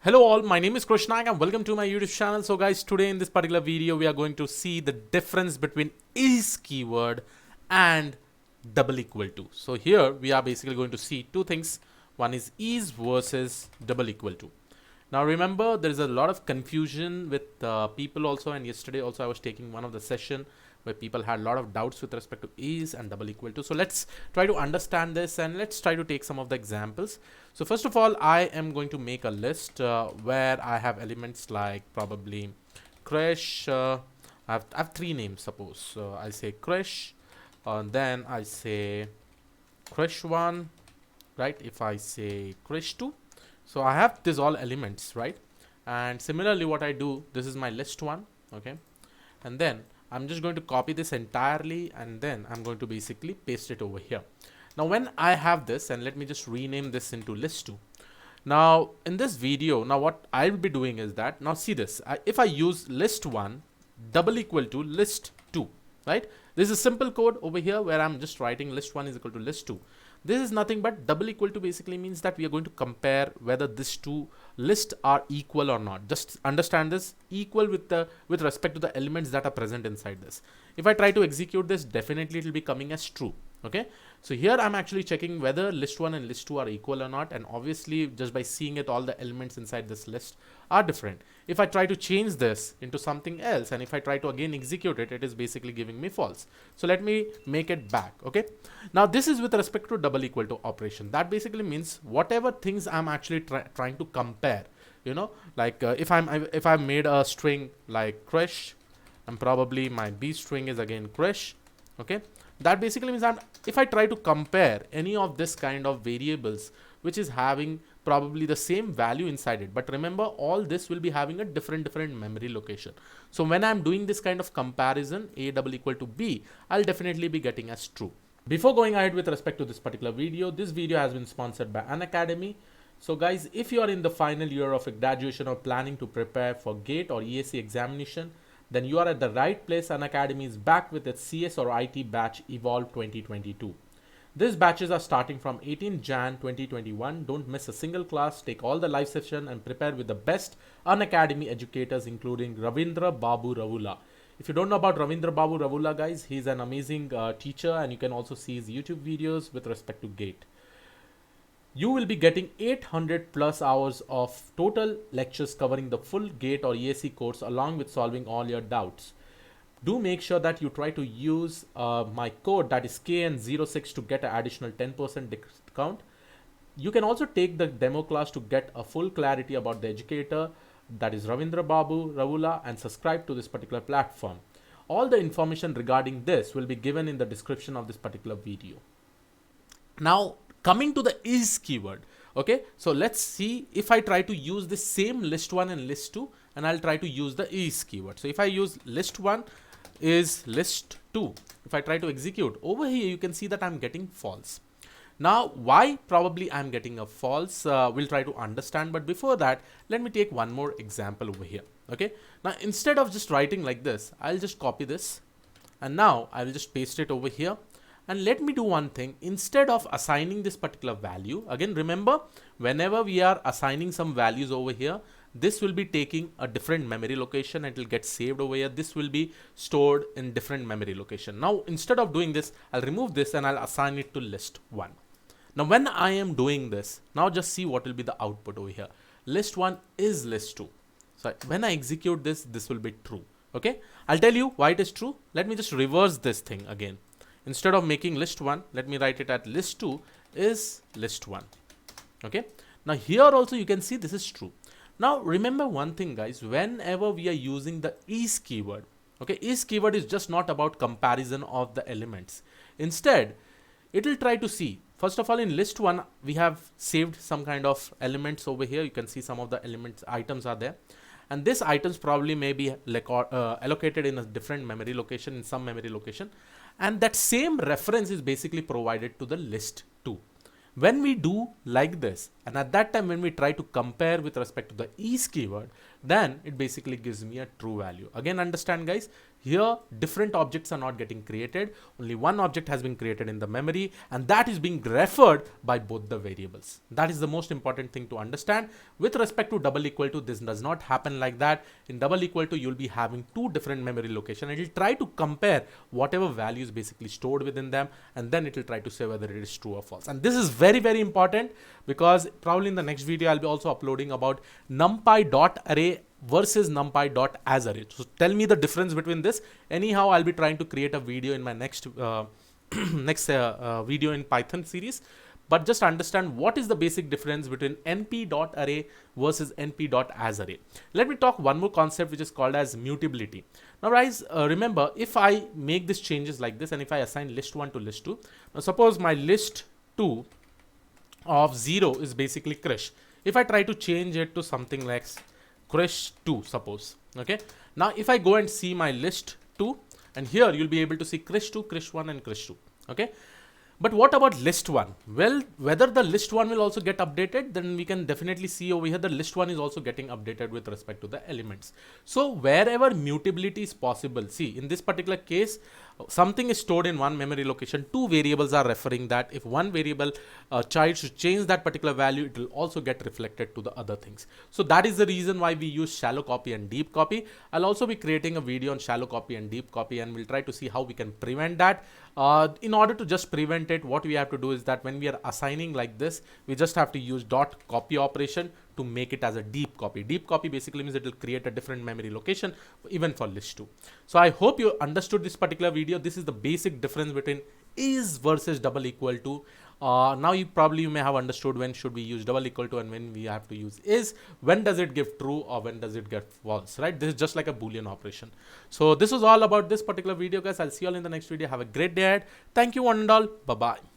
Hello all, my name is Krishna and welcome to my YouTube channel. So guys, today in this particular video we are going to see the difference between is keyword and double equal to. So here we are basically going to see two things. One is versus double equal to. Now remember, there is a lot of confusion with people also, and yesterday also I was taking one of the session where people had a lot of doubts with respect to is and double equal to. So let's try to understand this and let's try to take some of the examples. So first of all, I am going to make a list where I have elements like probably crash. I have three names, suppose. So I say crash, then I say crash 1, right? If I say crash 2, so I have these all elements, right? And similarly what I do, this is my list 1, okay? And then I'm just going to copy this entirely and then I'm going to basically paste it over here. Now when I have this, and let me just rename this into list 2. Now in this video, now what I'll be doing is that, now see this, if I use list 1 double equal to list 2, right? This is simple code over here where I'm just writing list 1 is equal to list 2. This is nothing but double equal to basically means that we are going to compare whether these two lists are equal or not. Just understand this, equal with respect to the elements that are present inside this. If I try to execute this, definitely it will be coming as true. Okay, so here I'm actually checking whether list 1 and list 2 are equal or not, and obviously just by seeing it, all the elements inside this list are different. If I try to change this into something else and if I try to again execute it, it is basically giving me false. So let me make it back. Okay, now this is with respect to double equal to operation. That basically means whatever things I'm actually trying to compare, you know, like if I've made a string like crash, and probably my B string is again crash. Okay, that basically means that if I try to compare any of this kind of variables which is having probably the same value inside it, but remember all this will be having a different memory location. So when I'm doing this kind of comparison, A double equal to B, I'll definitely be getting as true. Before going ahead with respect to this particular video, this video has been sponsored by Unacademy. So guys, if you are in the final year of a graduation or planning to prepare for GATE or EAC examination, then you are at the right place. Unacademy is back with its CS or IT batch Evolve 2022. These batches are starting from 18 Jan 2021. Don't miss a single class. Take all the live session and prepare with the best Unacademy educators, including Ravindra Babu Ravula. If you don't know about Ravindra Babu Ravula, guys, he's an amazing teacher, and you can also see his YouTube videos with respect to GATE. You will be getting 800 plus hours of total lectures covering the full GATE or EAC course along with solving all your doubts. Do make sure that you try to use my code, that is KN06, to get an additional 10% discount. You can also take the demo class to get a full clarity about the educator, that is Ravindra Babu Ravula, and subscribe to this particular platform. All the information regarding this will be given in the description of this particular video. Now coming to the is keyword. Okay, so let's see if I try to use the same list 1 and list 2, and I'll try to use the is keyword. So if I use list 1 is list 2, if I try to execute over here, you can see that I'm getting false. Now why probably I'm getting a false, we'll try to understand, but before that let me take one more example over here. Okay, now instead of just writing like this, I'll just copy this and now I will just paste it over here. And let me do one thing. Instead of assigning this particular value, again remember, whenever we are assigning some values over here, this will be taking a different memory location and it will get saved over here. This will be stored in different memory location. Now instead of doing this, I'll remove this and I'll assign it to list 1. Now when I am doing this, now just see what will be the output over here. List 1 is list 2. So when I execute this, this will be true. Okay, I'll tell you why it is true. Let me just reverse this thing again. Instead of making list 1, let me write it at list 2 is list 1. Okay, now here also you can see this is true. Now remember one thing, guys, whenever we are using the is keyword, okay, is keyword is just not about comparison of the elements. Instead, it will try to see, first of all, in list 1 we have saved some kind of elements over here. You can see some of the elements, items are there, and this items probably may be like allocated in a different memory location, in some memory location, and that same reference is basically provided to the list 2. When we do like this, and at that time when we try to compare with respect to the is keyword, then it basically gives me a true value. Again, understand guys, here different objects are not getting created, only one object has been created in the memory, and that is being referred by both the variables. That is the most important thing to understand. With respect to double equal to, this does not happen like that. In double equal to, you'll be having two different memory locations, and it will try to compare whatever values basically stored within them, and then it will try to say whether it is true or false. And this is very, very important, because probably in the next video I'll be also uploading about numpy.array versus numpy.asArray. So tell me the difference between this. Anyhow, I'll be trying to create a video in my next video in Python series. But just understand what is the basic difference between np.array versus np.asArray. Let me talk one more concept which is called as mutability. Now guys, remember, if I make these changes like this, and if I assign list1 to list2, now suppose my list2 of 0 is basically Krish. If I try to change it to something like Krish2, suppose, okay. Now if I go and see my list2, and here you'll be able to see Krish2, Krish1 and Krish2, okay. But what about list1? Well, whether the list1 will also get updated, then we can definitely see over here the list1 is also getting updated with respect to the elements. So wherever mutability is possible, see in this particular case, something is stored in one memory location, two variables are referring that. If one variable child should change that particular value, it will also get reflected to the other things. So that is the reason why we use shallow copy and deep copy. I'll also be creating a video on shallow copy and deep copy, and we'll try to see how we can prevent that. In order to just prevent it, what we have to do is that when we are assigning like this, we just have to use dot copy operation to make it as a deep copy. Deep copy basically means it will create a different memory location even for list2. So I hope you understood this particular video. This is the basic difference between is versus double equal to. Now you may have understood when should we use double equal to and when we have to use is. When does it give true or when does it get false, right? This is just like a Boolean operation. So this was all about this particular video, guys. I'll see you all in the next video. Have a great day ahead. Thank you one and all. Bye bye.